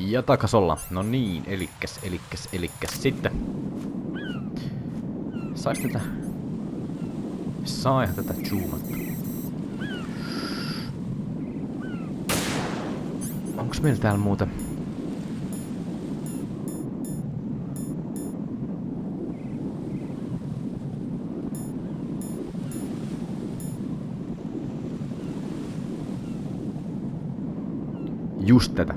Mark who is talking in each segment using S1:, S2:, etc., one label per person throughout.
S1: Ja takas olla. No niin, elikkäs. Sitten. Sais tätä... Saihan tätä zoomattu. Onks meillä täällä muuta? Just tätä.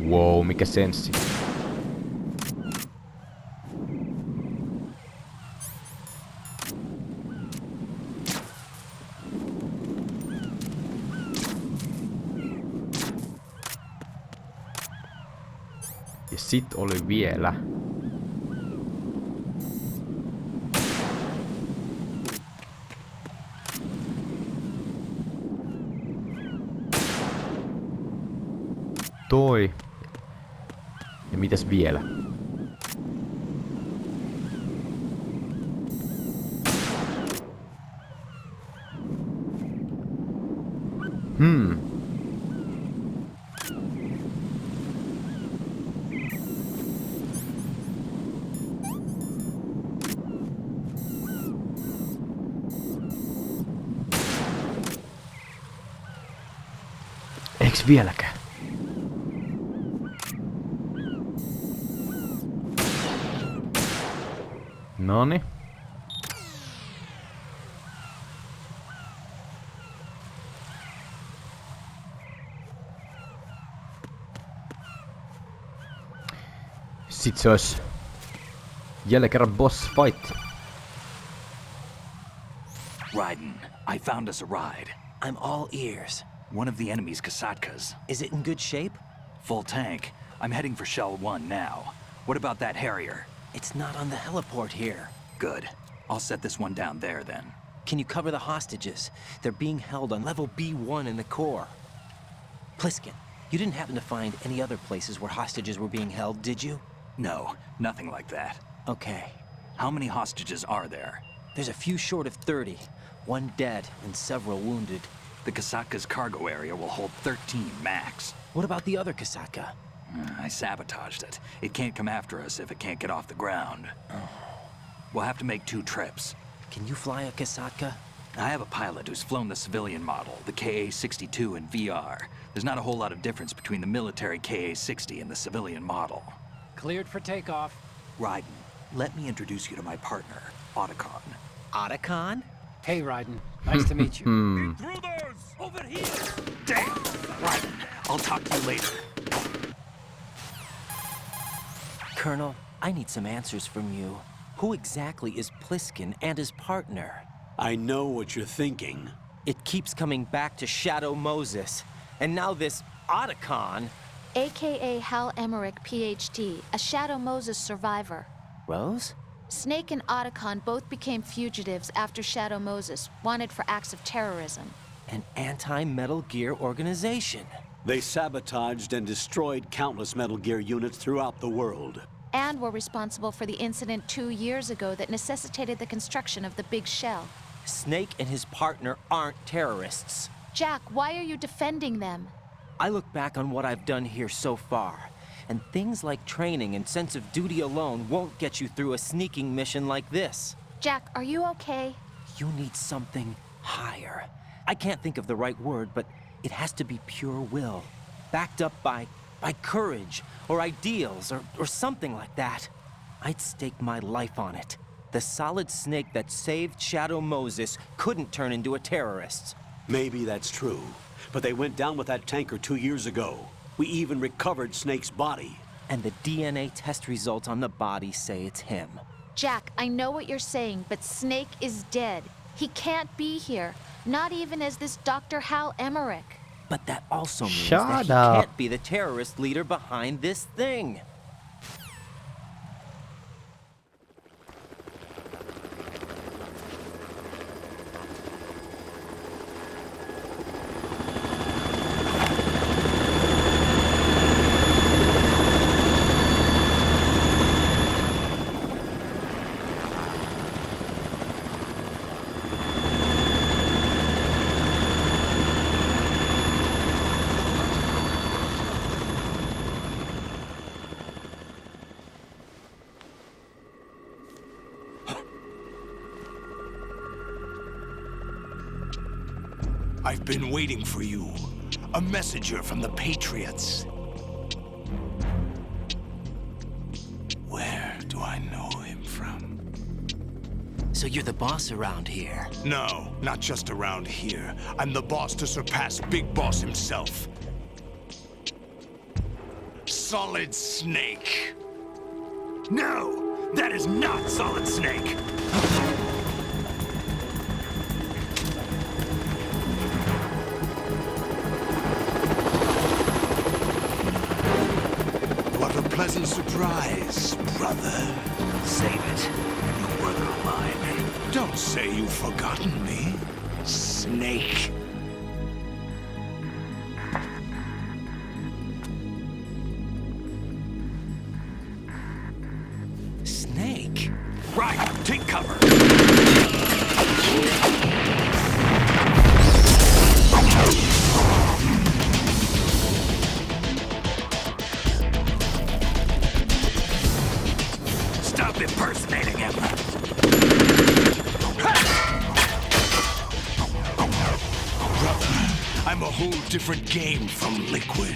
S1: Wow, mikä senssi. Ja sit oli vielä. Toi. Ja mitäs vielä? Eiks vieläkään? Noni. Sit se ois jälleen kerran boss fight.
S2: Raiden, I found us a ride.
S3: I'm all ears.
S2: One of the enemy's Kasatkas.
S3: Is it in good shape?
S2: Full tank. I'm heading for Shell 1 now. What about that Harrier?
S3: It's not on the heliport here.
S2: Good. I'll set this one down there then.
S3: Can you cover the hostages? They're being held on level B1 in the core. Pliskin, you didn't happen to find any other places where hostages were being held, did you?
S2: No, nothing like that.
S3: Okay.
S2: How many hostages are there?
S3: There's a few short of 30. One dead and several wounded.
S2: The Kasatka's cargo area will hold 13 max.
S3: What about the other Kasaka?
S2: I sabotaged it. It can't come after us if it can't get off the ground. We'll have to make 2 trips.
S3: Can you fly a Kasaka?
S2: I have a pilot who's flown the civilian model, the KA-62 in VR. There's not a whole lot of difference between the military KA-60 and the civilian model.
S4: Cleared for takeoff.
S2: Raiden, let me introduce you to my partner, Otacon.
S3: Otacon?
S4: Hey, Raiden. Nice to meet you.
S2: Intruders! Over here! Damn! Raiden, I'll talk to you later.
S3: Colonel, I need some answers from you. Who exactly is Pliskin and his partner?
S5: I know what you're thinking.
S3: It keeps coming back to Shadow Moses. And now this Otacon...
S6: AKA Hal Emmerich, PhD, a Shadow Moses survivor.
S3: Rose?
S6: Snake and Otacon both became fugitives after Shadow Moses, wanted for acts of terrorism.
S3: An anti-Metal Gear organization.
S5: They sabotaged and destroyed countless Metal Gear units throughout the world.
S6: And were responsible for the incident 2 years ago that necessitated the construction of the Big Shell.
S3: Snake and his partner aren't terrorists.
S6: Jack, why are you defending them?
S3: I look back on what I've done here so far, and things like training and sense of duty alone won't get you through a sneaking mission like this.
S6: Jack, are you okay?
S3: You need something higher. I can't think of the right word, but it has to be pure will, backed up by courage, or ideals, or something like that. I'd stake my life on it. The solid snake that saved Shadow Moses couldn't turn into a terrorist.
S5: Maybe that's true, but they went down with that tanker 2 years ago. We even recovered Snake's body.
S3: And the DNA test results on the body say it's him.
S6: Jack, I know what you're saying, but Snake is dead. He can't be here, not even as this Dr. Hal Emmerich.
S3: But that also means
S1: Shut
S3: that he
S1: up.
S3: can't be the terrorist leader behind this thing.
S7: I've been waiting for you. A messenger from the Patriots. Where do I know him from?
S3: So you're the boss around here?
S7: No, not just around here. I'm the boss to surpass Big Boss himself. Solid Snake.
S2: No! That is not Solid Snake!
S7: What a pleasant surprise, brother.
S2: Save it. You brother of mine.
S7: Don't say you've forgotten me, Snake.
S3: Snake?
S2: Right, take cover. Stop impersonating him.
S7: Brother, I'm a whole different game from Liquid.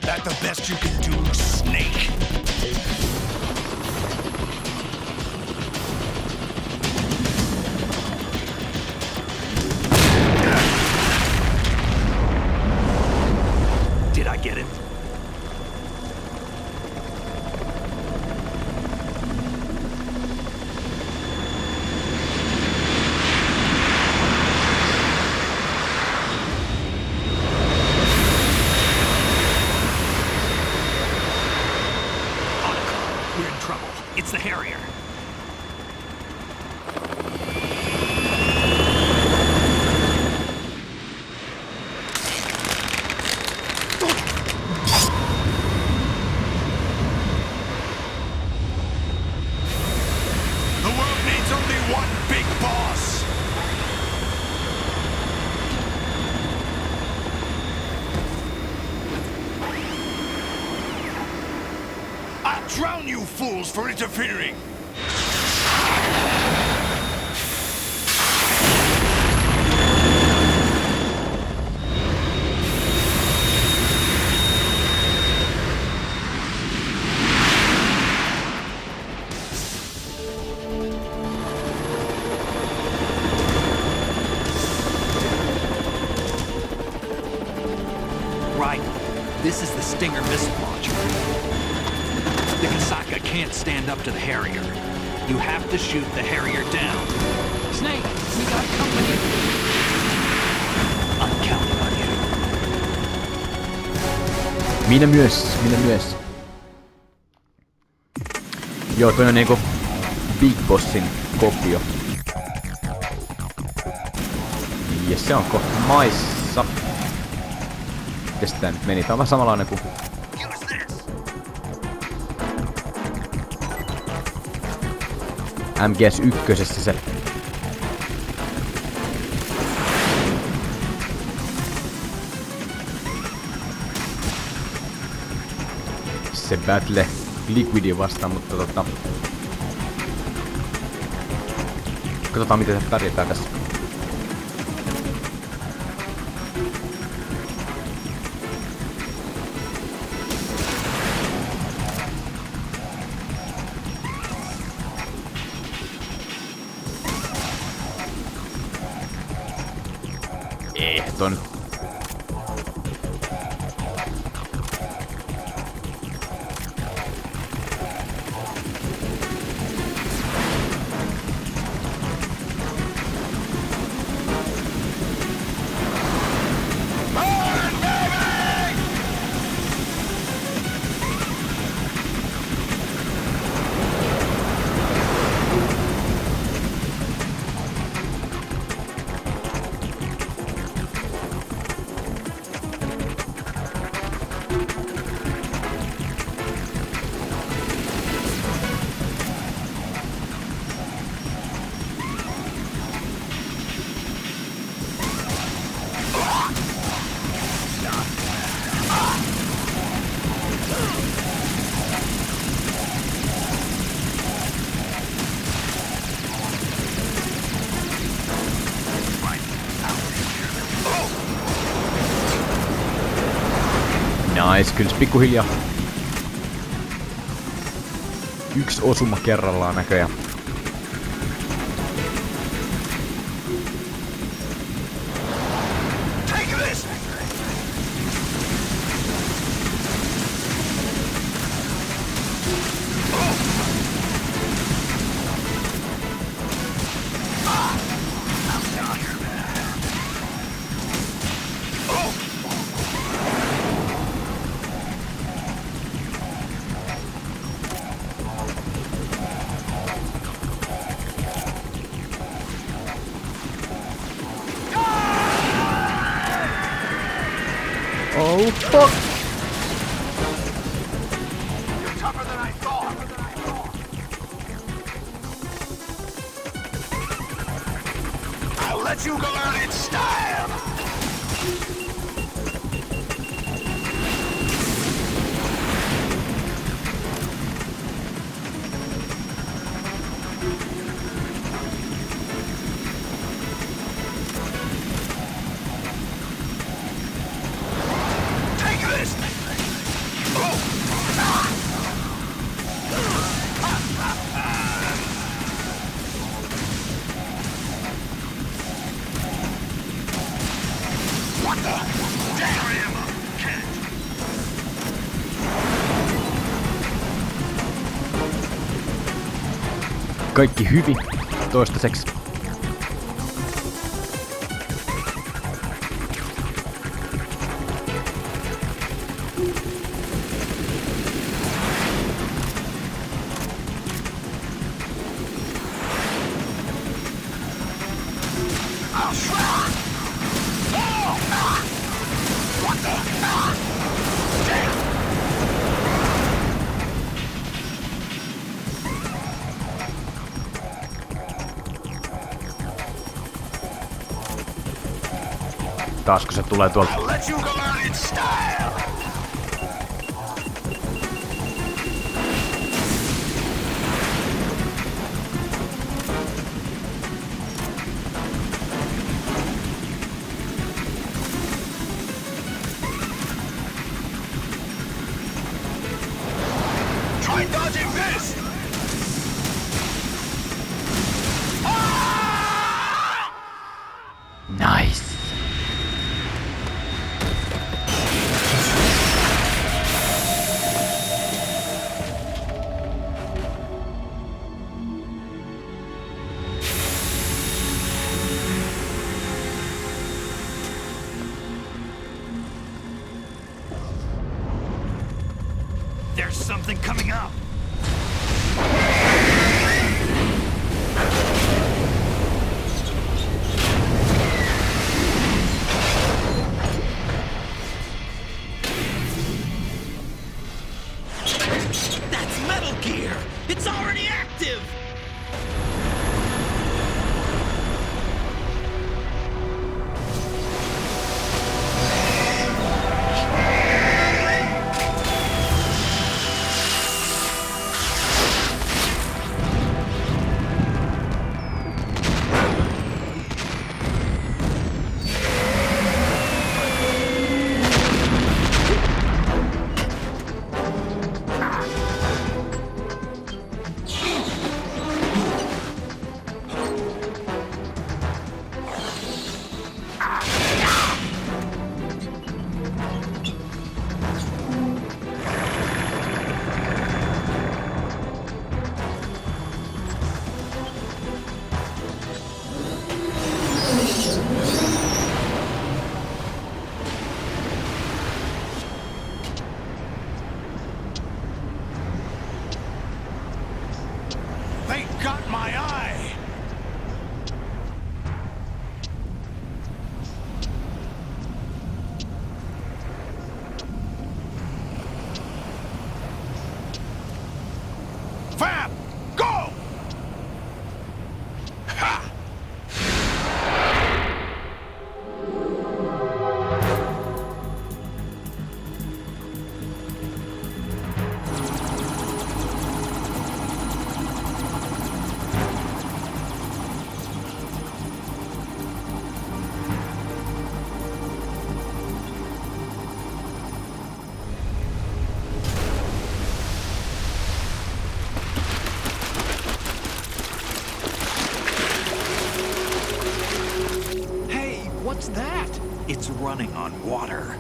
S7: That the best you can do, Snake?
S2: Did I get it? We're in trouble. It's the Harrier.
S7: The world needs only one big boss. I'll drown you fools for interfering.
S2: Right. This is the Stinger missile launcher. The Kasaka can't stand up to the Harrier. You have to shoot the Harrier down.
S4: Snake, we got company.
S2: I'm counting on you.
S1: Minä myös. Joo, toi on niinku Big Bossin kopio. Ja se on kohta maissa. Mites tää nyt meni? Tää on vähän samanlainen kuin... MGS1 se... Se battle Liquidin vastaan, mutta katsotaan miten se pärjätään tässä. Ehton. Nice, kyllä pikkuhiljaa. Yksi osuma kerrallaan näköjään. Oh fuck!
S7: You're tougher than I thought. I'll let you go out in style.
S1: Kaikki hyvin toistaiseksi. Taasko se tulee tuolta? Nice.
S2: There's something coming up.
S3: That's Metal Gear! It's already active!
S2: It's running on water.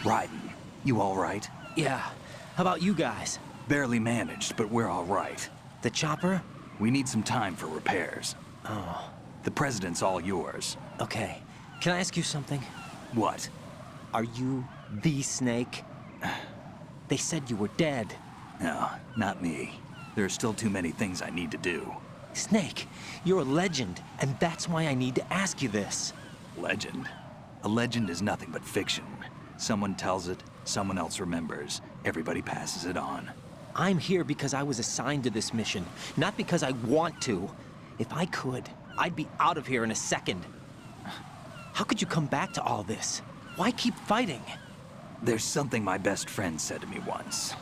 S2: Raiden, you all right?
S3: Yeah. How about you guys?
S2: Barely managed, but we're all right.
S3: The chopper?
S2: We need some time for repairs.
S3: Oh,
S2: The president's all yours.
S3: okay. Can I ask you something?
S2: What?
S3: Are you the Snake? They said you were dead.
S2: No, not me. There are still too many things I need to do.
S3: Snake, you're a legend, and that's why I need to ask you this.
S2: Legend? A legend is nothing but fiction. Someone tells it, someone else remembers. Everybody passes it on.
S3: I'm here because I was assigned to this mission, not because I want to. If I could, I'd be out of here in a second. How could you come back to all this? Why keep fighting?
S2: There's something my best friend said to me once.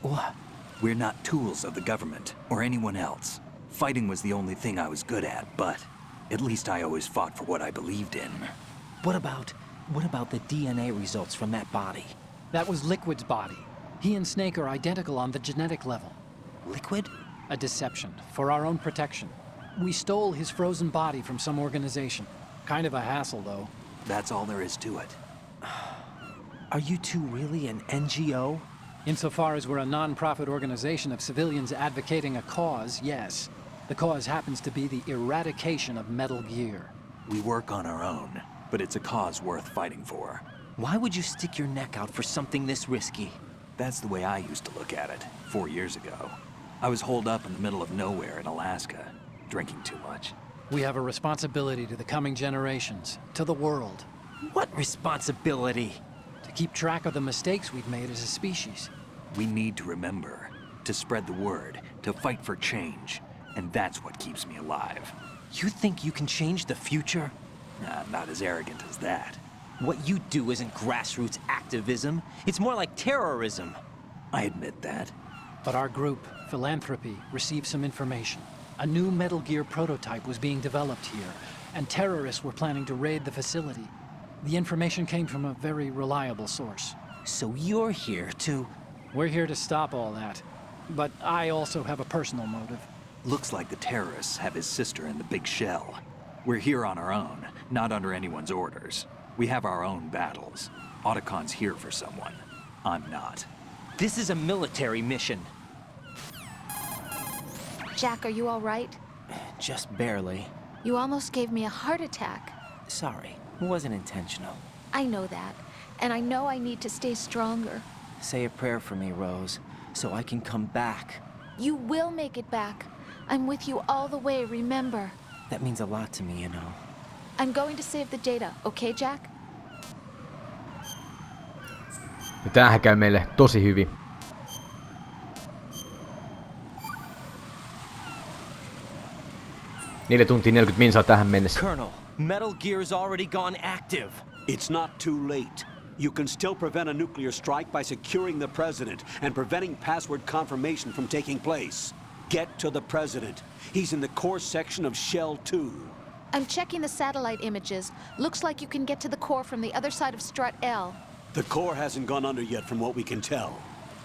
S3: What?
S2: We're not tools of the government or anyone else. Fighting was the only thing I was good at, but at least I always fought for what I believed in.
S3: What about the DNA results from that body?
S4: That was Liquid's body. He and Snake are identical on the genetic level.
S3: Liquid?
S4: A deception, for our own protection. We stole his frozen body from some organization. Kind of a hassle, though.
S2: That's all there is to it.
S3: Are you two really an NGO?
S4: Insofar as we're a non-profit organization of civilians advocating a cause, yes. The cause happens to be the eradication of Metal Gear.
S2: We work on our own, but it's a cause worth fighting for.
S3: Why would you stick your neck out for something this risky?
S2: That's the way I used to look at it, 4 years ago. I was holed up in the middle of nowhere in Alaska, drinking too much.
S4: We have a responsibility to the coming generations, to the world,
S3: What responsibility?
S4: to keep track of the mistakes we've made as a species.
S2: We need to remember, to spread the word, to fight for change, and that's what keeps me alive.
S3: You think you can change the future?
S2: Not as arrogant as that.
S3: What you do isn't grassroots activism. It's more like terrorism.
S2: I admit that.
S4: But our group, Philanthropy, received some information. A new Metal Gear prototype was being developed here, and terrorists were planning to raid the facility. The information came from a very reliable source.
S3: So you're here to...
S4: We're here to stop all that. But I also have a personal motive.
S2: Looks like the terrorists have his sister in the big shell. We're here on our own, not under anyone's orders. We have our own battles. Otacon's here for someone. I'm not.
S3: This is a military mission.
S6: Jack, are you all right?
S3: Just barely.
S6: You almost gave me a heart attack.
S3: Sorry, it wasn't intentional.
S6: I know that, and I know I need to stay stronger.
S3: Say a prayer for me, Rose, so I can come back.
S6: You will make it back. I'm with you all the way, remember.
S3: That means a lot to me, you know.
S6: I'm going to save the data, okay, Jack?
S1: Ja tämähän käy meille tosi hyvin. Neljä tuntia 40 minsaa tähän mennessä.
S3: Colonel, Metal Gear's already gone active.
S5: It's not too late. You can still prevent a nuclear strike by securing the president and preventing password confirmation from taking place. Get to the president. He's in the core section of Shell 2.
S6: I'm checking the satellite images. Looks like you can get to the core from the other side of Strut L.
S5: The core hasn't gone under yet from what we can tell.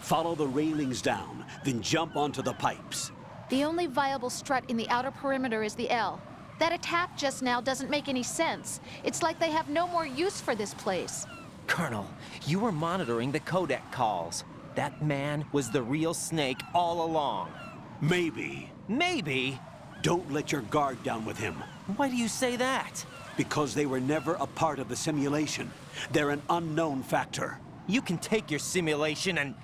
S5: Follow the railings down, then jump onto the pipes.
S6: The only viable strut in the outer perimeter is the L. That attack just now doesn't make any sense. It's like they have no more use for this place.
S3: Colonel, you were monitoring the codec calls. That man was the real Snake all along.
S5: Maybe.
S3: Maybe?
S5: Don't let your guard down with him.
S3: Why do you say that?
S5: Because they were never a part of the simulation. They're an unknown factor.
S3: You can take your simulation and...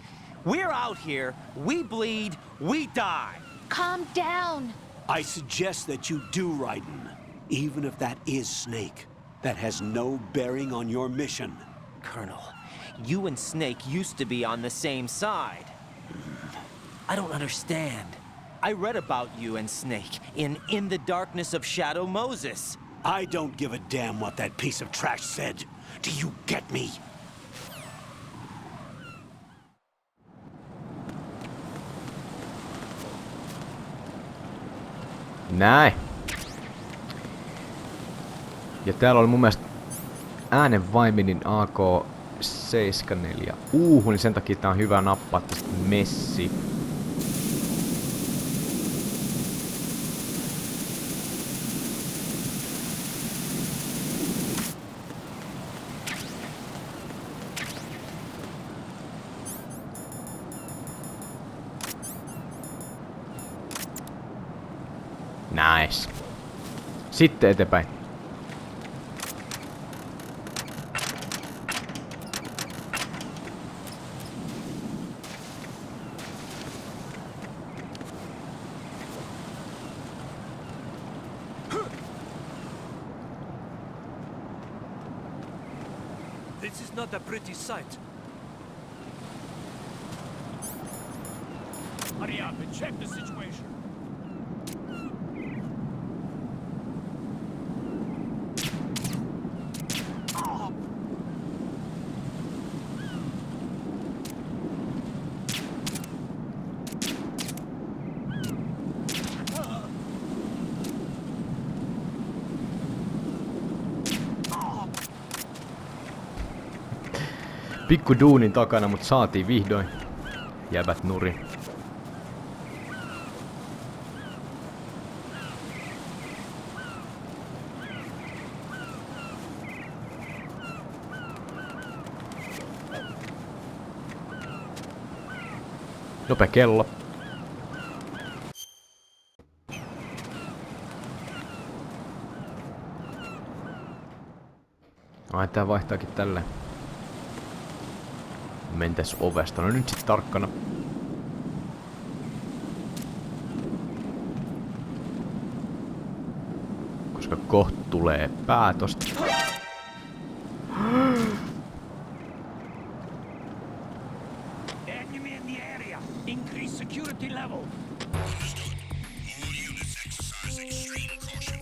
S3: We're out here, we bleed, we die.
S6: Calm down.
S5: I suggest that you do, Raiden. Even if that is Snake. That has no bearing on your mission.
S3: Colonel, you and Snake used to be on the same side. I don't understand. I read about you and Snake in the Darkness of Shadow Moses.
S5: I don't give a damn what that piece of trash said. Do you get me?
S1: Näin. Ja täällä oli mun mielestä äänenvaiminin AK-74 niin sen takia tää on hyvä nappaa tästä messi. Nice. Sitten eteenpäin.
S8: This is not a pretty sight. Hurry up and check the situation.
S1: Pikku duunin takana, mut saatiin vihdoin jäbät nurin. Nopea kello. Ai tää vaihtaakin tälleen. Mentäis ovesta. No nyt sit tarkkana. Koska kohta tulee pää tosta.
S8: Enemy in the area. Increase security level.
S7: Understood. All units exercise extreme caution.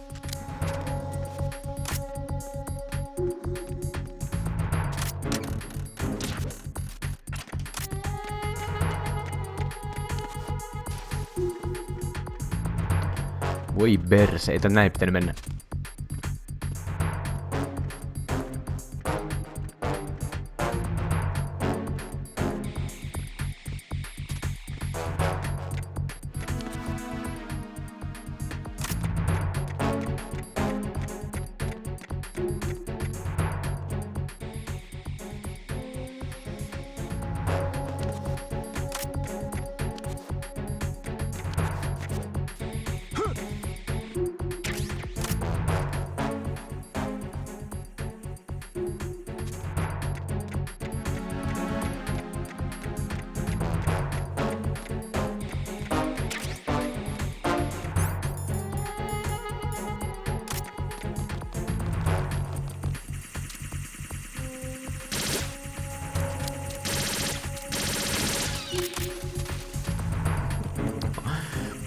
S1: Voi berse, ei tän näin pitänyt mennä.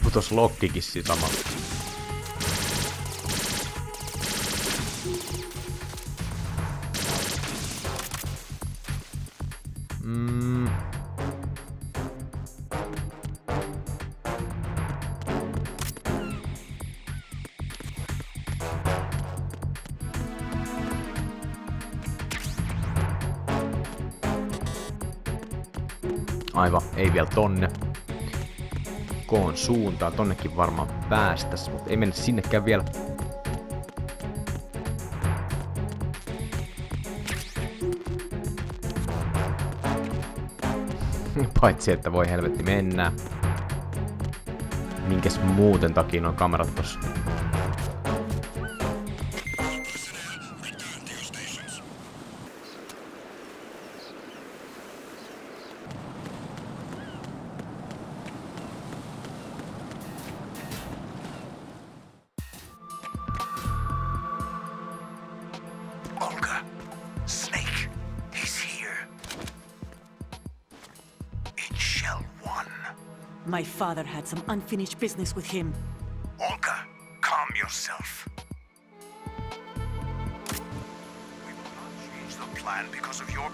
S1: Putos lokkikin siinä samalla. Aivan, ei vielä tonne. Koon suuntaan, tonnekin varmaan päästäs, mutta ei mennä sinnekään vielä. Paitsi että voi helvetti mennä. Minkäs muuten takia on kamerat tossa?
S9: My father had some unfinished business with him.
S7: Olga, calm yourself. We will not change the plan because of your...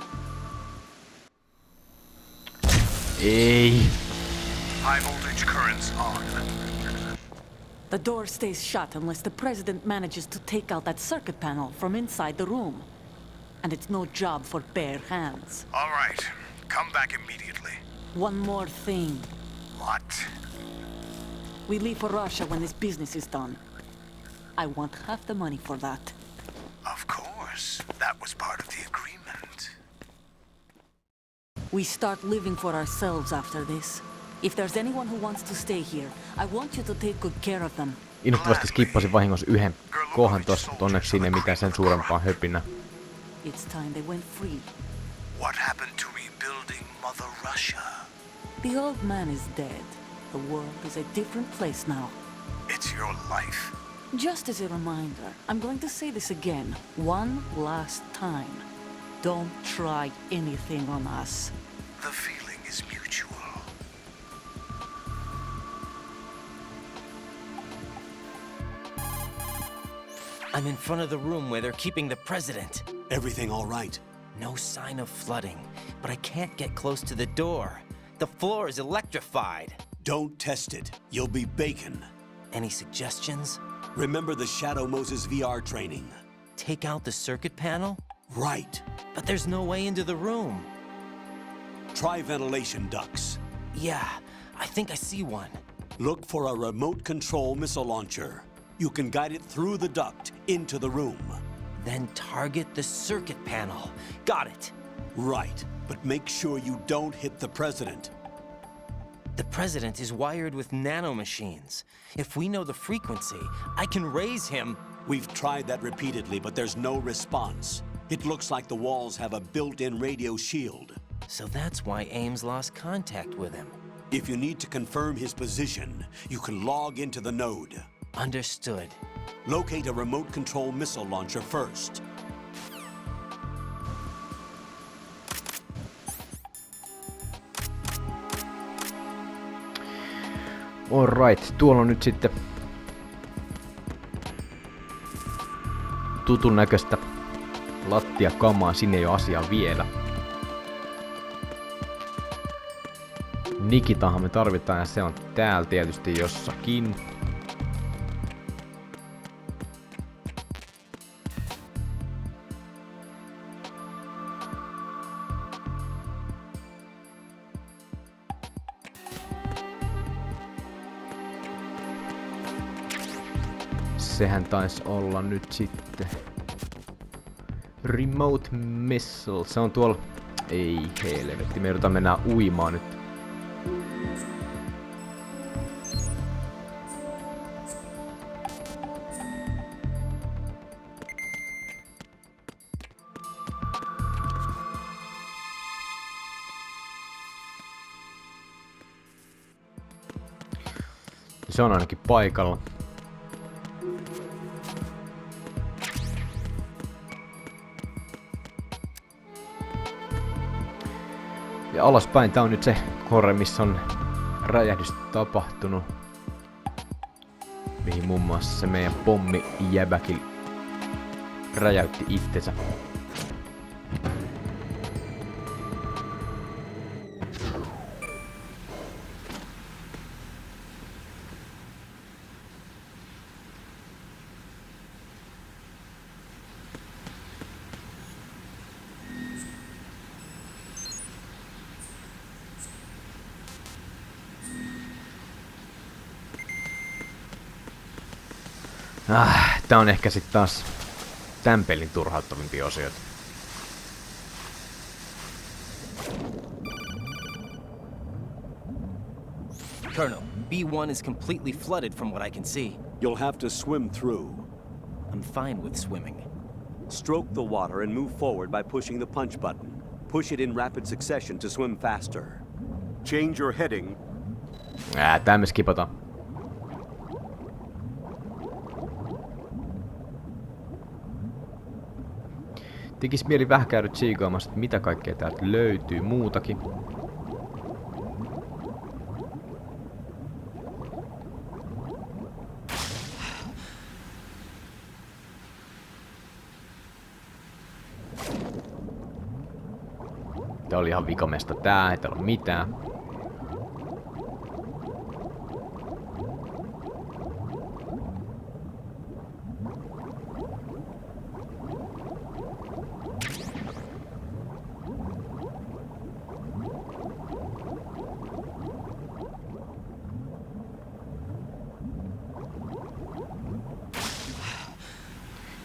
S1: Ei.
S7: High voltage currents on.
S9: The door stays shut unless the president manages to take out that circuit panel from inside the room. And it's no job for bare hands.
S7: All right. Come back immediately.
S9: One more thing.
S7: What?
S9: We leave for Russia when this business is done. I want half the money for that.
S7: Of course. That was part of the agreement.
S9: We start living for ourselves after this. If there's anyone who wants to stay here, I want you to take good care of them.
S1: Innostavasti skippasin vahingossa yhden kohan tossa, mutta onneksi siinä ei mitään sen suurempaa höpinä.
S9: It's time they went free.
S7: What happened to rebuilding Mother Russia?
S9: The old man is dead. The world is a different place now.
S7: It's your life.
S9: Just as a reminder, I'm going to say this again, one last time. Don't try anything on us.
S7: The feeling is mutual.
S3: I'm in front of the room where they're keeping the president.
S5: Everything all right?
S3: No sign of flooding, but I can't get close to the door. The floor is electrified.
S5: Don't test it. You'll be bacon.
S3: Any suggestions?
S5: Remember the Shadow Moses VR training?
S3: Take out the circuit panel?
S5: Right.
S3: But there's no way into the room.
S5: Try ventilation ducts.
S3: Yeah, I think I see one.
S5: Look for a remote control missile launcher. You can guide it through the duct into the room.
S3: Then target the circuit panel. Got it.
S5: Right, but make sure you don't hit the president.
S3: The president is wired with nanomachines. If we know the frequency, I can raise him.
S5: We've tried that repeatedly, but there's no response. It looks like the walls have a built-in radio shield.
S3: So that's why Ames lost contact with him.
S5: If you need to confirm his position, you can log into the node.
S3: Understood.
S5: Locate a remote control missile launcher first.
S1: Alright, tuolla on nyt sitten tutun näköistä lattiakamaa, sinne ei ole asiaa vielä. Nikitahan me tarvitaan ja se on täällä tietysti jossakin. Sehän taisi olla nyt sitten Remote Missile. Se on tuolla... Ei helvetti, me joudutaan mennä uimaan nyt. Se on ainakin paikalla. Ja alaspäin tää on nyt se kore, missä on räjähdys tapahtunut. Mihin muun muassa se meidän pommijäbäkin räjäytti itsensä. Tää on ehkä sit taas tän pelin turhauttavimpia osioita.
S3: Colonel, B1 is completely flooded from what I can see.
S5: You'll have to swim through.
S3: I'm fine with swimming.
S5: Stroke the water and move forward by pushing the punch button. Push it in rapid succession to swim faster. Change your heading.
S1: Tää me skipataan. Tekis mieli vähän käydä tsiikaamassa, että mitä kaikkea täältä löytyy muutakin. Tää oli ihan vikamesta tää, ei täällä ole mitään.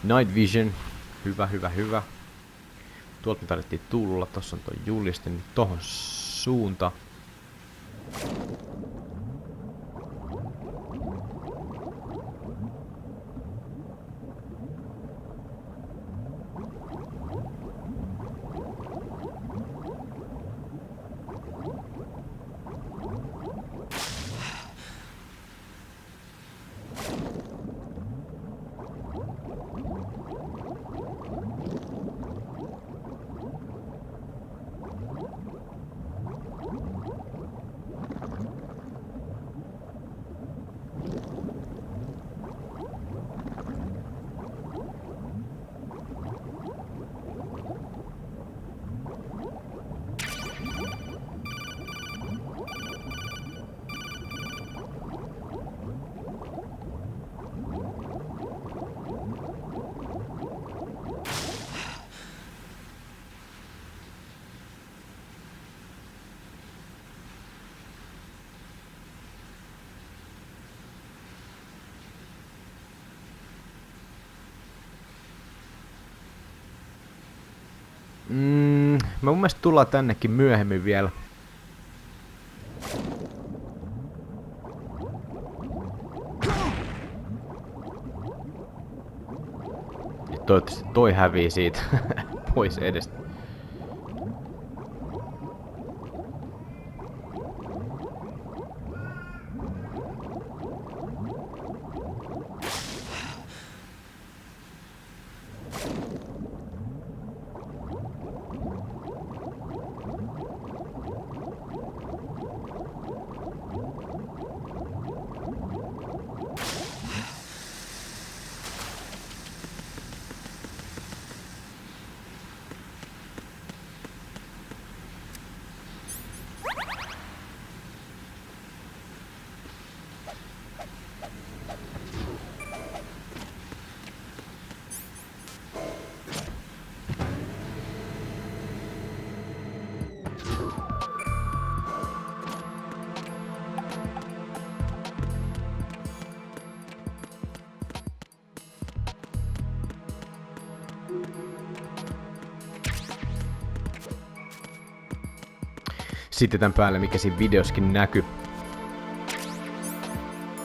S1: Night Vision. Hyvä, hyvä, hyvä. Tuolta me tarvittiin tulla. Tossa on toi juliste. Nyt tohon suuntaan. Me mun mielestä tullaan tännekin myöhemmin vielä. Ja toivottavasti toi hävii siitä pois edestä. Sitten tän päälle, mikä siinä videoskin näkyy.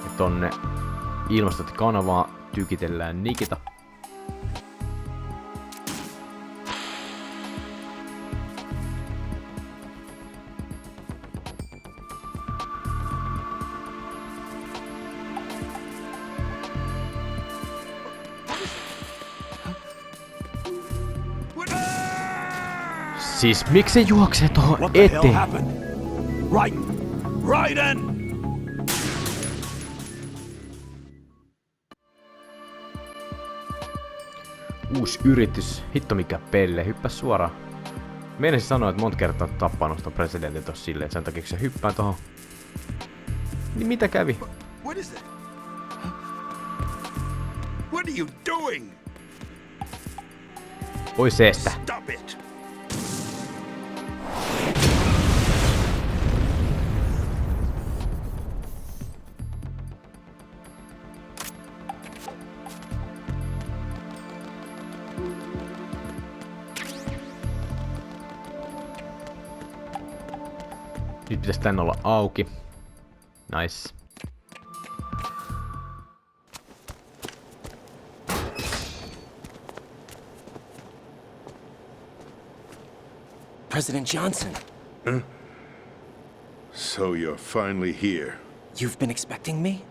S1: Ja tonne ilmastointikanavaa tykitellään Nikita. Siis miksi se juoksee tohon eteen?
S5: Raiden!
S1: Uusi yritys. Hitto mikä pelle. Hyppäs suoraan. Meinasin sanoa, että monta kertaa tappanut ton presidentin tossa silleen, sen takia kun se hyppää tohon. Niin mitä kävi?
S7: What is it? What are you doing?
S1: Pois edestä.
S7: Stop it!
S1: Nyt pitäisi tänne olla auki. Nice.
S3: President Johnson.
S7: Huh? So you're finally here.
S3: You've been expecting me?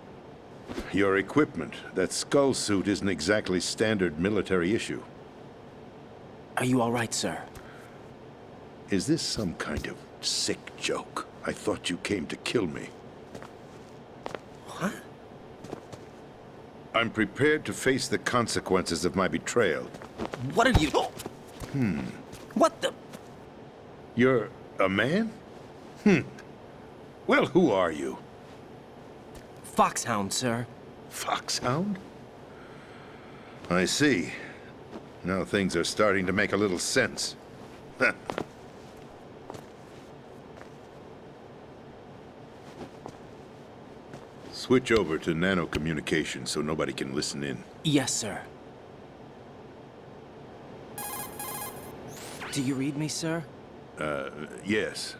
S7: Your equipment, that skull suit isn't exactly standard military issue.
S3: Are you all right, sir?
S7: Is this some kind of sick joke? I thought you came to kill me.
S3: What?
S7: I'm prepared to face the consequences of my betrayal.
S3: What are you... What the...
S7: You're a man? Well, who are you?
S3: Foxhound, sir.
S7: Foxhound? I see. Now things are starting to make a little sense. Switch over to nano communication so nobody can listen in.
S3: Yes, sir. Do you read me, sir?
S7: Yes.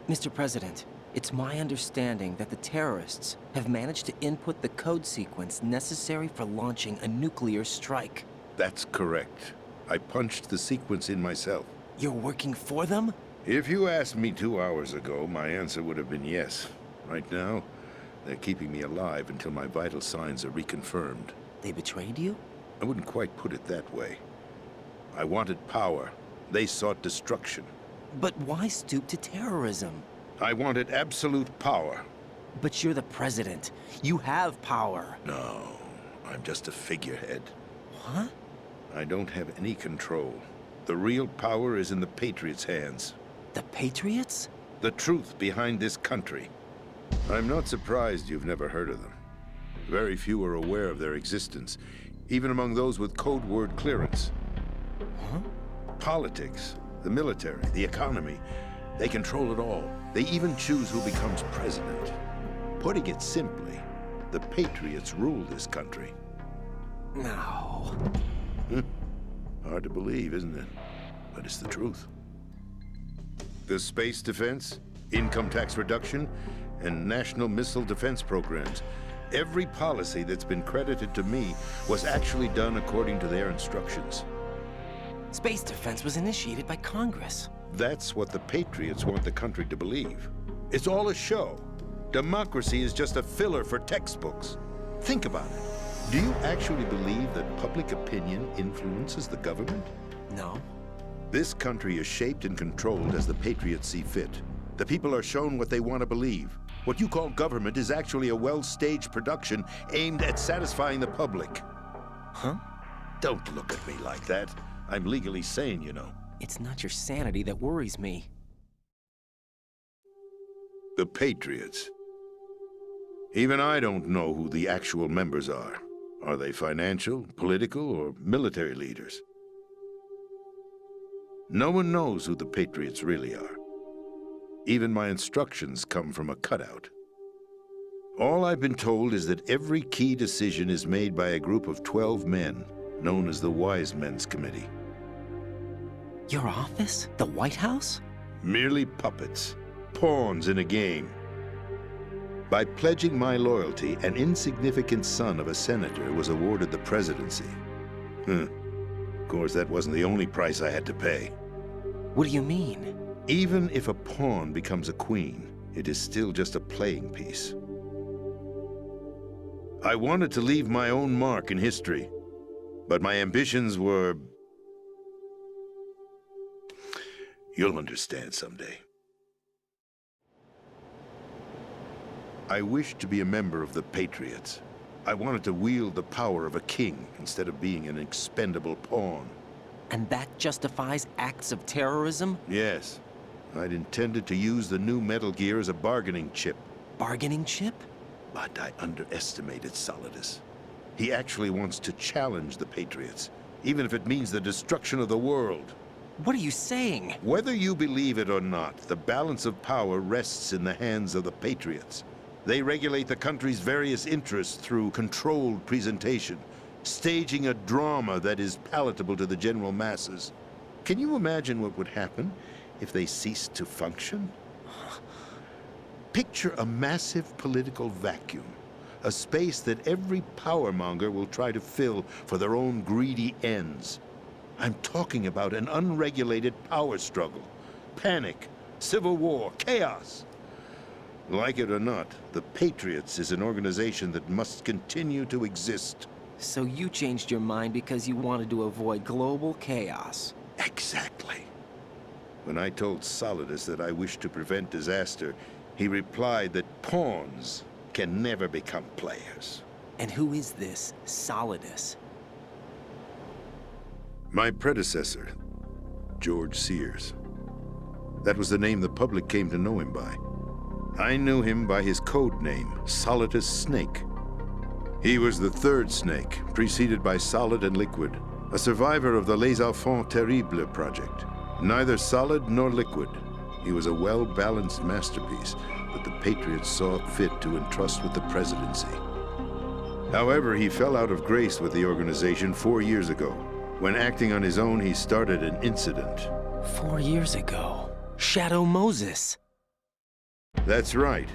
S3: Mr. President, it's my understanding that the terrorists have managed to input the code sequence necessary for launching a nuclear strike.
S7: That's correct. I punched the sequence in myself.
S3: You're working for them?
S7: If you asked me 2 hours ago, my answer would have been yes. Right now, they're keeping me alive until my vital signs are reconfirmed.
S3: They betrayed you?
S7: I wouldn't quite put it that way. I wanted power. They sought destruction.
S3: But why stoop to terrorism?
S7: I wanted absolute power.
S3: But you're the president. You have power.
S7: No, I'm just a figurehead.
S3: What?
S7: I don't have any control. The real power is in the Patriots' hands.
S3: The Patriots?
S7: The truth behind this country. I'm not surprised you've never heard of them. Very few are aware of their existence, even among those with code word clearance.
S3: Huh?
S7: Politics, the military, the economy, they control it all. They even choose who becomes president. Putting it simply, the Patriots rule this country.
S3: No.
S7: Hard to believe, isn't it? But it's the truth. The space defense, income tax reduction, and national missile defense programs. Every policy that's been credited to me was actually done according to their instructions.
S3: Space defense was initiated by Congress.
S7: That's what the Patriots want the country to believe. It's all a show. Democracy is just a filler for textbooks. Think about it. Do you actually believe that public opinion influences the government?
S3: No.
S7: This country is shaped and controlled as the Patriots see fit. The people are shown what they want to believe. What you call government is actually a well-staged production aimed at satisfying the public.
S3: Huh?
S7: Don't look at me like that. I'm legally sane, you know.
S3: It's not your sanity that worries me.
S7: The Patriots. Even I don't know who the actual members are. Are they financial, political, or military leaders? No one knows who the Patriots really are. Even my instructions come from a cutout. All I've been told is that every key decision is made by a group of 12 men, known as the Wise Men's Committee.
S3: Your office? The White House?
S7: Merely puppets, pawns in a game. By pledging my loyalty, an insignificant son of a senator was awarded the presidency. Of course, that wasn't the only price I had to pay.
S3: What do you mean?
S7: Even if a pawn becomes a queen, it is still just a playing piece. I wanted to leave my own mark in history, but my ambitions were... You'll understand someday. I wished to be a member of the Patriots. I wanted to wield the power of a king instead of being an expendable pawn.
S3: And that justifies acts of terrorism?
S7: Yes. I'd intended to use the new Metal Gear as a bargaining chip.
S3: Bargaining chip?
S7: But I underestimated Solidus. He actually wants to challenge the Patriots, even if it means the destruction of the world.
S3: What are you saying?
S7: Whether you believe it or not, the balance of power rests in the hands of the Patriots. They regulate the country's various interests through controlled presentation, staging a drama that is palatable to the general masses. Can you imagine what would happen if they ceased to function? Picture a massive political vacuum, a space that every powermonger will try to fill for their own greedy ends. I'm talking about an unregulated power struggle, panic, civil war, chaos. Like it or not, the Patriots is an organization that must continue to exist.
S3: So you changed your mind because you wanted to avoid global chaos.
S7: Exactly. When I told Solidus that I wished to prevent disaster, he replied that pawns can never become players.
S3: And who is this Solidus?
S7: My predecessor, George Sears. That was the name the public came to know him by. I knew him by his code name, Solidus Snake. He was the third snake, preceded by Solid and Liquid, a survivor of the Les Enfants Terribles project. Neither solid nor liquid, he was a well-balanced masterpiece that the Patriots saw fit to entrust with the presidency. However, he fell out of grace with the organization 4 years ago. When acting on his own, he started an incident.
S3: 4 years ago. Shadow Moses.
S7: That's right.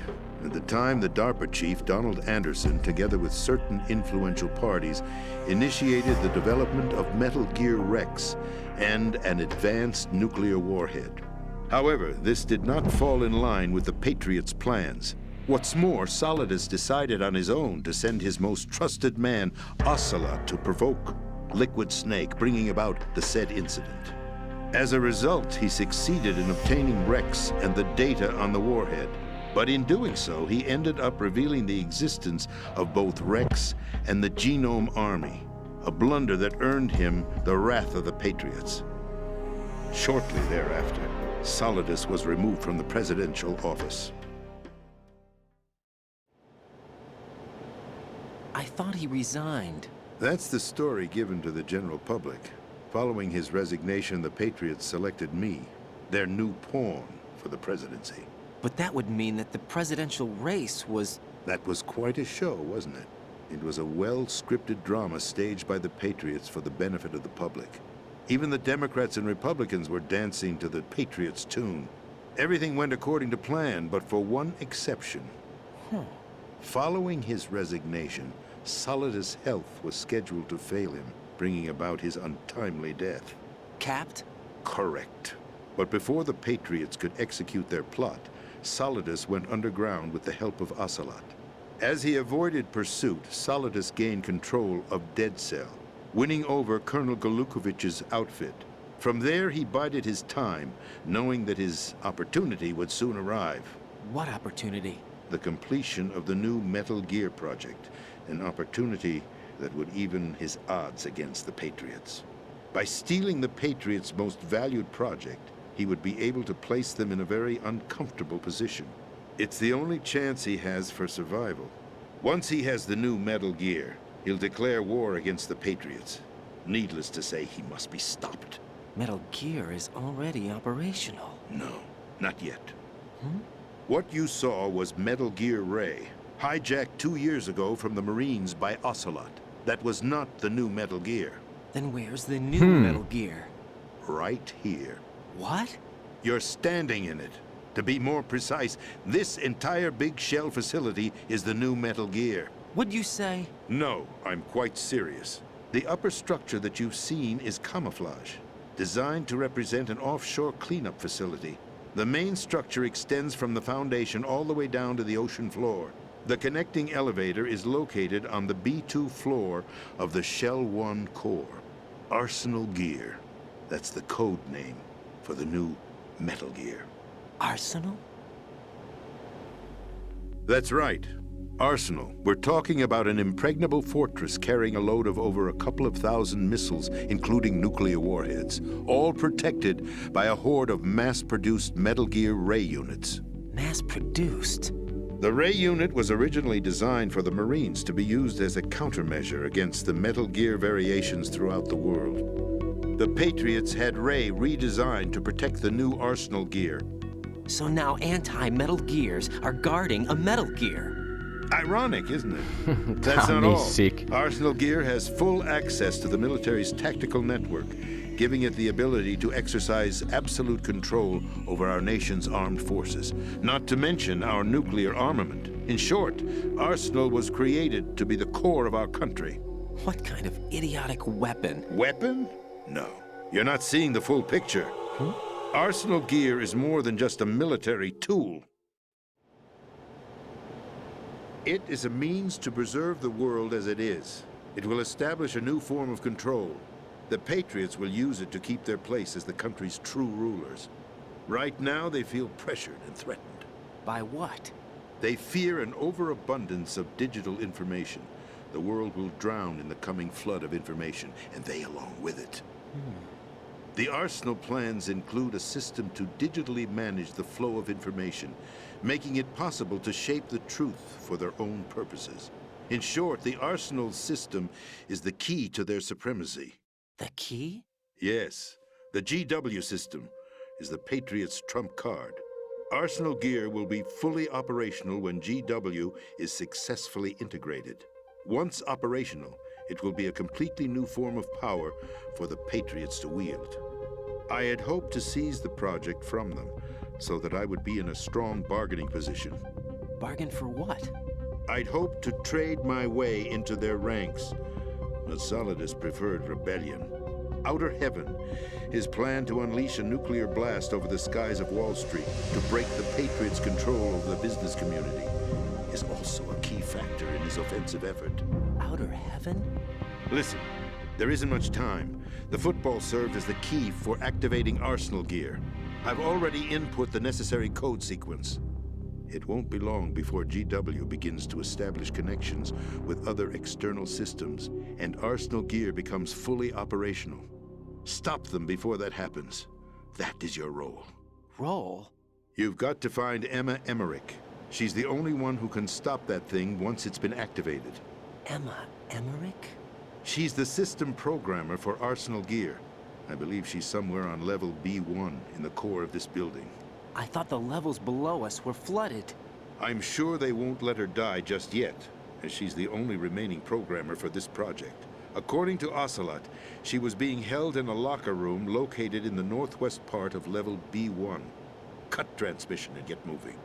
S7: At the time, the DARPA chief, Donald Anderson, together with certain influential parties, initiated the development of Metal Gear Rex and an advanced nuclear warhead. However, this did not fall in line with the Patriots' plans. What's more, Solidus decided on his own to send his most trusted man, Ocelot, to provoke Liquid Snake, bringing about the said incident. As a result, he succeeded in obtaining Rex and the data on the warhead. But in doing so, he ended up revealing the existence of both Rex and the Genome Army, a blunder that earned him the wrath of the Patriots. Shortly thereafter, Solidus was removed from the presidential office.
S3: I thought he resigned.
S7: That's the story given to the general public. Following his resignation, the Patriots selected me, their new pawn, for the presidency.
S3: But that would mean that the presidential race was...
S7: That was quite a show, wasn't it? It was a well-scripted drama staged by the Patriots for the benefit of the public. Even the Democrats and Republicans were dancing to the Patriots' tune. Everything went according to plan, but for one exception. Following his resignation, Solidus' health was scheduled to fail him, bringing about his untimely death.
S3: Capped?
S7: Correct. But before the Patriots could execute their plot, Solidus went underground with the help of Ocelot. As he avoided pursuit, Solidus gained control of Dead Cell, winning over Colonel Golukovich's outfit. From there, he bided his time, knowing that his opportunity would soon arrive.
S3: What opportunity?
S7: The completion of the new Metal Gear project, an opportunity that would even his odds against the Patriots. By stealing the Patriots' most valued project, he would be able to place them in a very uncomfortable position. It's the only chance he has for survival. Once he has the new Metal Gear, he'll declare war against the Patriots. Needless to say, he must be stopped.
S3: Metal Gear is already operational.
S7: No, not yet. What you saw was Metal Gear Ray, hijacked 2 years ago from the Marines by Ocelot. That was not the new Metal Gear.
S3: Then where's the new Metal Gear?
S7: Right here.
S3: What?
S7: You're standing in it. To be more precise, this entire big shell facility is the new Metal Gear.
S3: What'd you say?
S7: No, I'm quite serious. The upper structure that you've seen is camouflage, designed to represent an offshore cleanup facility. The main structure extends from the foundation all the way down to the ocean floor. The connecting elevator is located on the B2 floor of the Shell 1 core. Arsenal Gear. That's the code name for the new Metal Gear.
S3: Arsenal?
S7: That's right. Arsenal. We're talking about an impregnable fortress carrying a load of over a couple of thousand missiles, including nuclear warheads, all protected by a horde of mass-produced Metal Gear Ray units.
S3: Mass-produced?
S7: The Ray unit was originally designed for the Marines to be used as a countermeasure against the Metal Gear variations throughout the world. The Patriots had Ray redesigned to protect the new Arsenal Gear.
S3: So now anti-Metal Gears are guarding a Metal Gear.
S7: Ironic, isn't it? That's not all. Arsenal Gear has full access to the military's tactical network, giving it the ability to exercise absolute control over our nation's armed forces, not to mention our nuclear armament. In short, Arsenal was created to be the core of our country.
S3: What kind of idiotic weapon?
S7: Weapon? No. You're not seeing the full picture. Arsenal Gear is more than just a military tool. It is a means to preserve the world as it is. It will establish a new form of control. The Patriots will use it to keep their place as the country's true rulers. Right now, they feel pressured and threatened.
S3: By what?
S7: They fear an overabundance of digital information. The world will drown in the coming flood of information, and they along with it. The Arsenal plans include a system to digitally manage the flow of information, making it possible to shape the truth for their own purposes. In short, the Arsenal system is the key to their supremacy.
S3: The key?
S7: Yes. The GW system is the Patriots' trump card. Arsenal Gear will be fully operational when GW is successfully integrated. Once operational, it will be a completely new form of power for the Patriots to wield. I had hoped to seize the project from them, so that I would be in a strong bargaining position.
S3: Bargain for what?
S7: I'd hoped to trade my way into their ranks, but Solidus preferred rebellion. Outer Heaven, his plan to unleash a nuclear blast over the skies of Wall Street to break the Patriots' control over the business community, is also a key factor in his offensive effort.
S3: Outer Heaven?
S7: Listen, there isn't much time. The football served as the key for activating Arsenal gear. I've already input the necessary code sequence. It won't be long before GW begins to establish connections with other external systems, and Arsenal gear becomes fully operational. Stop them before that happens. That is your role.
S3: Role?
S7: You've got to find Emma Emmerich. She's the only one who can stop that thing once it's been activated.
S3: Emma Emmerich?
S7: She's the system programmer for Arsenal gear. I believe she's somewhere on level B1 in the core of this building.
S3: I thought the levels below us were flooded.
S7: I'm sure they won't let her die just yet, as she's the only remaining programmer for this project. According to Ocelot, she was being held in a locker room located in the northwest part of level B1. Cut transmission and get moving.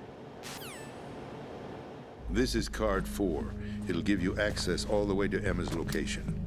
S7: This is card 4. It'll give you access all the way to Emma's location.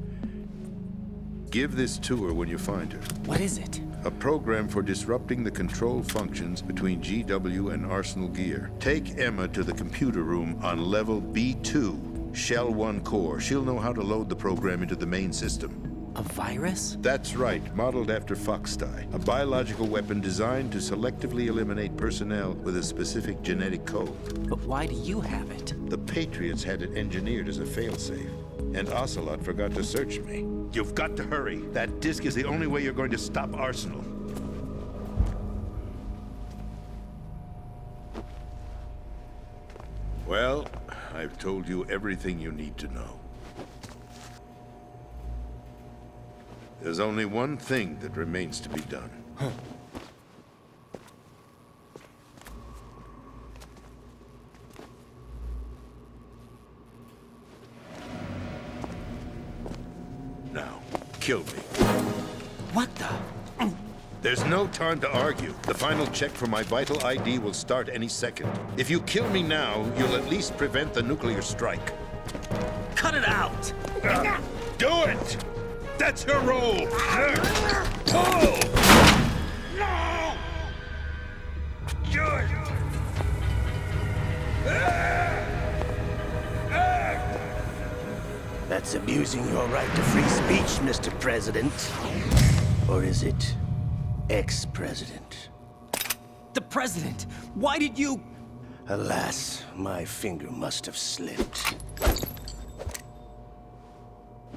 S7: Give this to her when you find her.
S3: What is it?
S7: A program for disrupting the control functions between GW and Arsenal gear. Take Emma to the computer room on level B2, Shell 1 core. She'll know how to load the program into the main system.
S3: A virus?
S7: That's right, modeled after Foxdie. A biological weapon designed to selectively eliminate personnel with a specific genetic code.
S3: But why do you have it?
S7: The Patriots had it engineered as a failsafe, and Ocelot forgot to search me. You've got to hurry. That disk is the only way you're going to stop Arsenal. Well, I've told you everything you need to know. There's only one thing that remains to be done. Now, kill me.
S3: What the?
S7: There's no time to argue. The final check for my vital ID will start any second. If you kill me now, you'll at least prevent the nuclear strike.
S3: Cut it out!
S7: Do it! That's her role! Pull!
S8: No! George!
S10: That's abusing your right to free speech, Mr. President. Or is it ex-president?
S3: The president! Why did you...
S10: Alas, my finger must have slipped.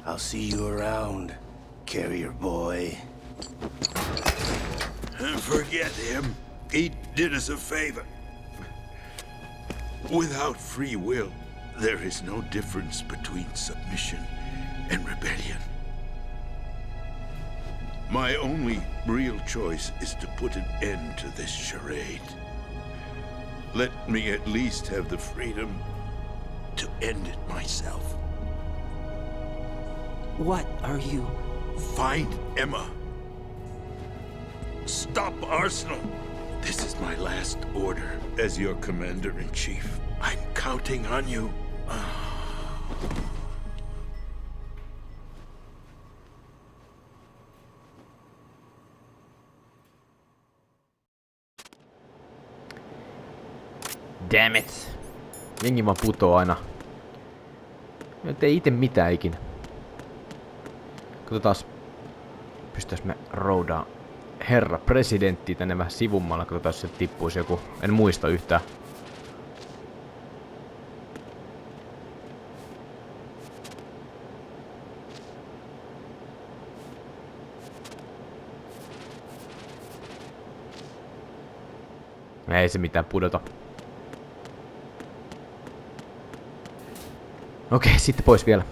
S10: I'll see you around, carrier boy.
S7: Forget him. He did us a favor. Without free will, there is no difference between submission and rebellion. My only real choice is to put an end to this charade. Let me at least have the freedom to end it myself.
S3: What are you...
S7: Find Emma. Stop Arsenal. This is my last order as your commander-in-chief. I'm counting on you.
S1: Damn it. Jengi vaan putoo aina. Mä ei ite mitään ikinä. Katsotaas, pystyis me roudaan herra presidentti tänne vähän sivummalla. Katsotaan, jos se tippuisi joku. En muista yhtään. Ei se mitään pudota. Okei, sitten pois vielä.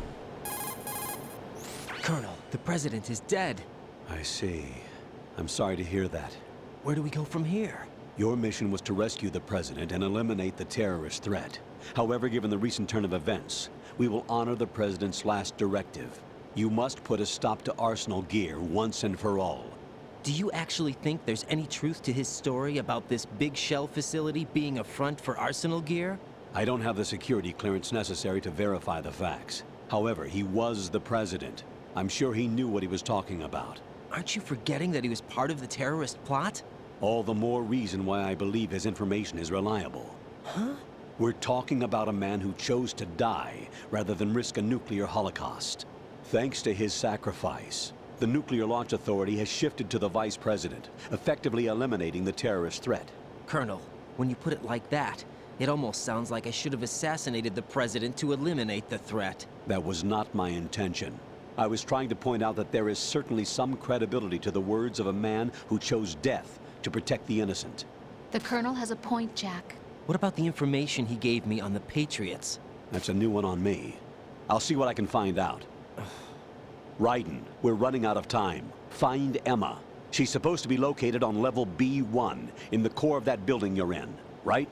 S3: Colonel, the president is dead.
S5: I see. I'm sorry to hear that.
S3: Where do we go from here?
S5: Your mission was to rescue the president and eliminate the terrorist threat. However, given the recent turn of events, we will honor the president's last directive. You must put a stop to Arsenal gear once and for all.
S3: Do you actually think there's any truth to his story about this big shell facility being a front for Arsenal gear?
S5: I don't have the security clearance necessary to verify the facts. However, he was the president. I'm sure he knew what he was talking about.
S3: Aren't you forgetting that he was part of the terrorist plot?
S5: All the more reason why I believe his information is reliable.
S3: Huh?
S5: We're talking about a man who chose to die rather than risk a nuclear holocaust. Thanks to his sacrifice, the Nuclear Launch Authority has shifted to the vice president, effectively eliminating the terrorist threat.
S3: Colonel, when you put it like that, it almost sounds like I should have assassinated the president to eliminate the threat.
S5: That was not my intention. I was trying to point out that there is certainly some credibility to the words of a man who chose death to protect the innocent.
S6: The Colonel has a point, Jack.
S3: What about the information he gave me on the Patriots?
S5: That's a new one on me. I'll see what I can find out. Raiden, we're running out of time. Find Emma. She's supposed to be located on level B1, in the core of that building you're in, right?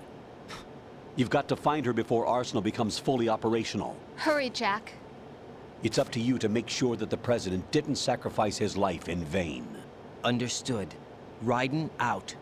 S5: You've got to find her before Arsenal becomes fully operational.
S6: Hurry, Jack.
S5: It's up to you to make sure that the president didn't sacrifice his life in vain.
S3: Understood. Raiden out.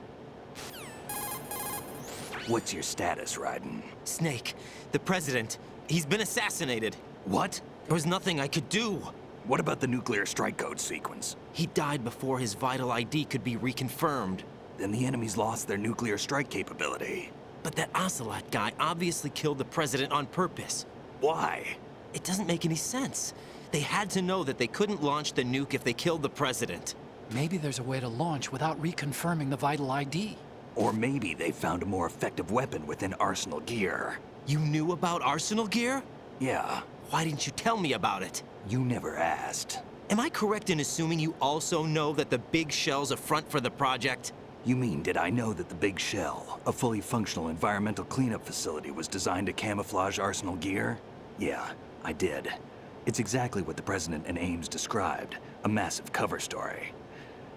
S2: What's your status, Raiden?
S3: Snake, the president, he's been assassinated.
S2: What?
S3: There was nothing I could do.
S2: What about the nuclear strike code sequence?
S3: He died before his vital ID could be reconfirmed.
S2: Then the enemy's lost their nuclear strike capability.
S3: But that Ocelot guy obviously killed the president on purpose.
S2: Why?
S3: It doesn't make any sense. They had to know that they couldn't launch the nuke if they killed the president.
S4: Maybe there's a way to launch without reconfirming the vital ID.
S2: Or maybe they found a more effective weapon within Arsenal gear.
S3: You knew about Arsenal gear?
S2: Yeah.
S3: Why didn't you tell me about it?
S2: You never asked.
S3: Am I correct in assuming you also know that the Big Shell's a front for the project?
S2: You mean, did I know that the Big Shell, a fully functional environmental cleanup facility, was designed to camouflage Arsenal gear? Yeah, I did. It's exactly what the President and Ames described, a massive cover story.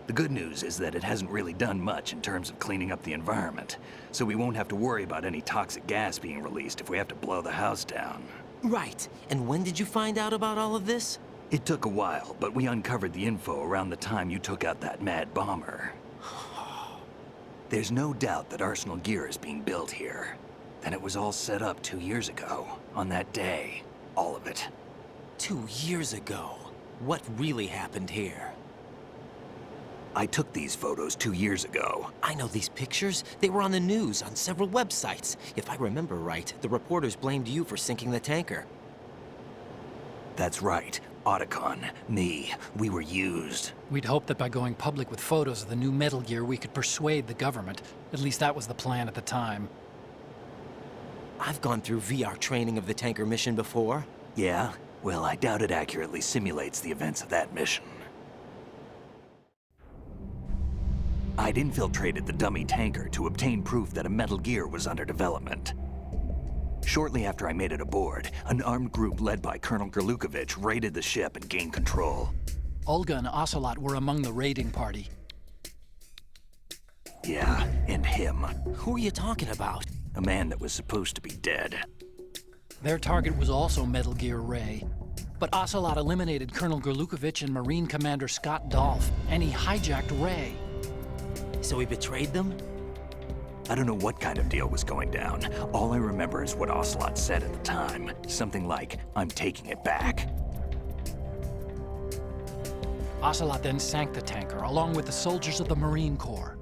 S2: The good news is that it hasn't really done much in terms of cleaning up the environment, so we won't have to worry about any toxic gas being released if we have to blow the house down.
S3: Right. And when did you find out about all of this?
S2: It took a while, but we uncovered the info around the time you took out that mad bomber. There's no doubt that Arsenal gear is being built here. Then it was all set up 2 years ago, on that day. All of it.
S3: 2 years ago? What really happened here?
S2: I took these photos 2 years ago.
S3: I know these pictures. They were on the news, on several websites. If I remember right, the reporters blamed you for sinking the tanker.
S2: That's right. Otacon, me, we were used.
S4: We'd hoped that by going public with photos of the new Metal Gear, we could persuade the government. At least that was the plan at the time.
S3: I've gone through VR training of the tanker mission before.
S2: Yeah? Well, I doubt it accurately simulates the events of that mission. I'd infiltrated the dummy tanker to obtain proof that a Metal Gear was under development. Shortly after I made it aboard, an armed group led by Colonel Gerlukovich raided the ship and gained control.
S4: Olga and Ocelot were among the raiding party.
S2: Yeah, and him.
S3: Who are you talking about?
S2: A man that was supposed to be dead.
S4: Their target was also Metal Gear Ray. But Ocelot eliminated Colonel Gerlukovich and Marine Commander Scott Dolph, and he hijacked Ray.
S3: So he betrayed them?
S2: I don't know what kind of deal was going down. All I remember is what Ocelot said at the time. Something like, "I'm taking it back."
S4: Ocelot then sank the tanker, along with the soldiers of the Marine Corps.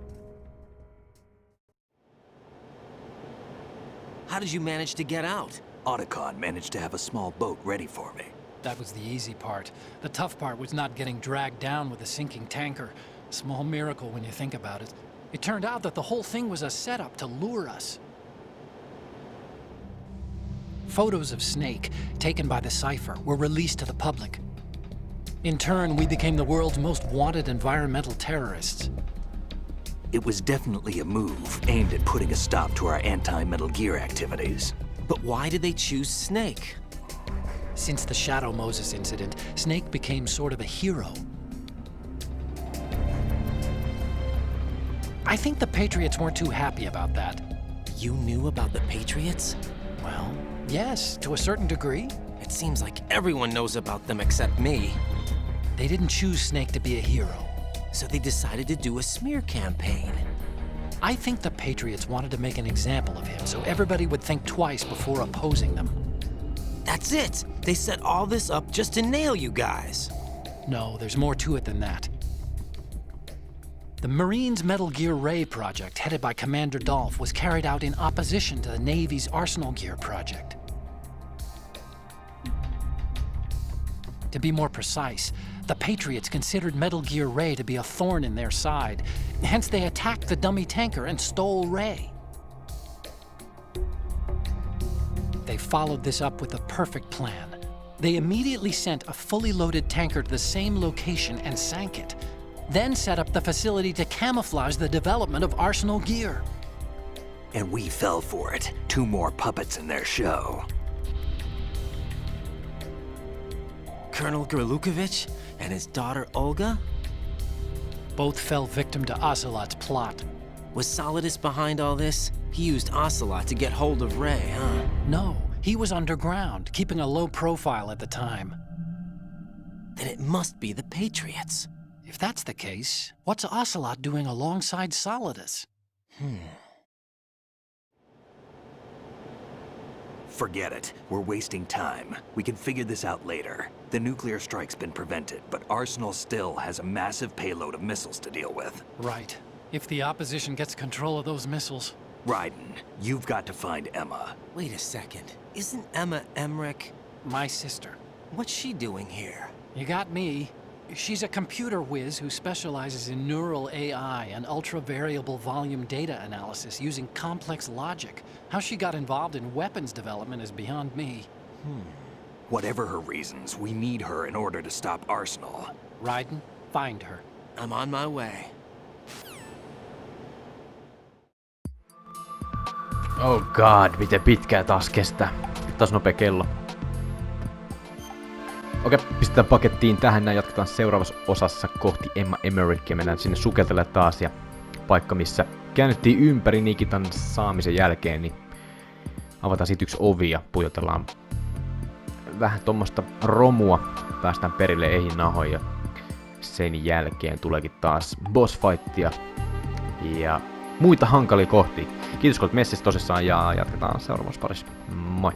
S3: How did you manage to get out?
S2: Otacon managed to have a small boat ready for me.
S4: That was the easy part. The tough part was not getting dragged down with a sinking tanker. Small miracle when you think about it. It turned out that the whole thing was a setup to lure us. Photos of Snake, taken by the Cypher, were released to the public. In turn, we became the world's most wanted environmental terrorists.
S2: It was definitely a move aimed at putting a stop to our anti-Metal Gear activities.
S3: But why did they choose Snake?
S4: Since the Shadow Moses incident, Snake became sort of a hero. I think the Patriots weren't too happy about that.
S3: You knew about the Patriots?
S4: Well, yes, to a certain degree.
S3: It seems like everyone knows about them except me.
S4: They didn't choose Snake to be a hero.
S3: So they decided to do a smear campaign.
S4: I think the Patriots wanted to make an example of him so everybody would think twice before opposing them.
S3: That's it! They set all this up just to nail you guys.
S4: No, there's more to it than that. The Marines' Metal Gear Ray project, headed by Commander Dolph, was carried out in opposition to the Navy's Arsenal Gear project. To be more precise, the Patriots considered Metal Gear Ray to be a thorn in their side. Hence, they attacked the dummy tanker and stole Ray. They followed this up with a perfect plan. They immediately sent a fully loaded tanker to the same location and sank it, then set up the facility to camouflage the development of Arsenal Gear.
S2: And we fell for it. 2 more puppets in their show.
S3: Colonel Gerlukovich and his daughter Olga?
S4: Both fell victim to Ocelot's plot.
S3: Was Solidus behind all this? He used Ocelot to get hold of Ray, huh?
S4: No, he was underground, keeping a low profile at the time.
S3: Then it must be the Patriots.
S4: If that's the case, what's Ocelot doing alongside Solidus?
S2: Forget it. We're wasting time. We can figure this out later. The nuclear strike's been prevented, but Arsenal still has a massive payload of missiles to deal with.
S4: Right. If the opposition gets control of those missiles.
S2: Raiden, you've got to find Emma.
S3: Wait a second. Isn't Emma Emmerich?
S4: My sister.
S3: What's she doing here?
S4: You got me. She's a computer whiz who specializes in neural AI and ultra-variable volume data analysis using complex logic. How she got involved in weapons development is beyond me.
S2: Whatever her reasons, we need her in order to stop Arsenal.
S4: Raiden, find her.
S3: I'm on my way.
S1: Oh god, miten pitkään taas kestää. Taas nopea kello. Okei, pistetään pakettiin tähän näin, jatketaan seuraavassa osassa kohti Emma Emmerichia. Mennään sinne sukeltelemaan taas ja paikka missä käännyttiin ympäri Nikitan saamisen jälkeen, niin avataan siitä yksi ovi ja pujotellaan vähän tommoista romua. Päästään perille eihin nahoin ja sen jälkeen tuleekin taas boss fightia ja muita hankalia kohtia. Kiitos kun olet messissä tosissaan ja jatketaan seuraavassa parissa. Moi!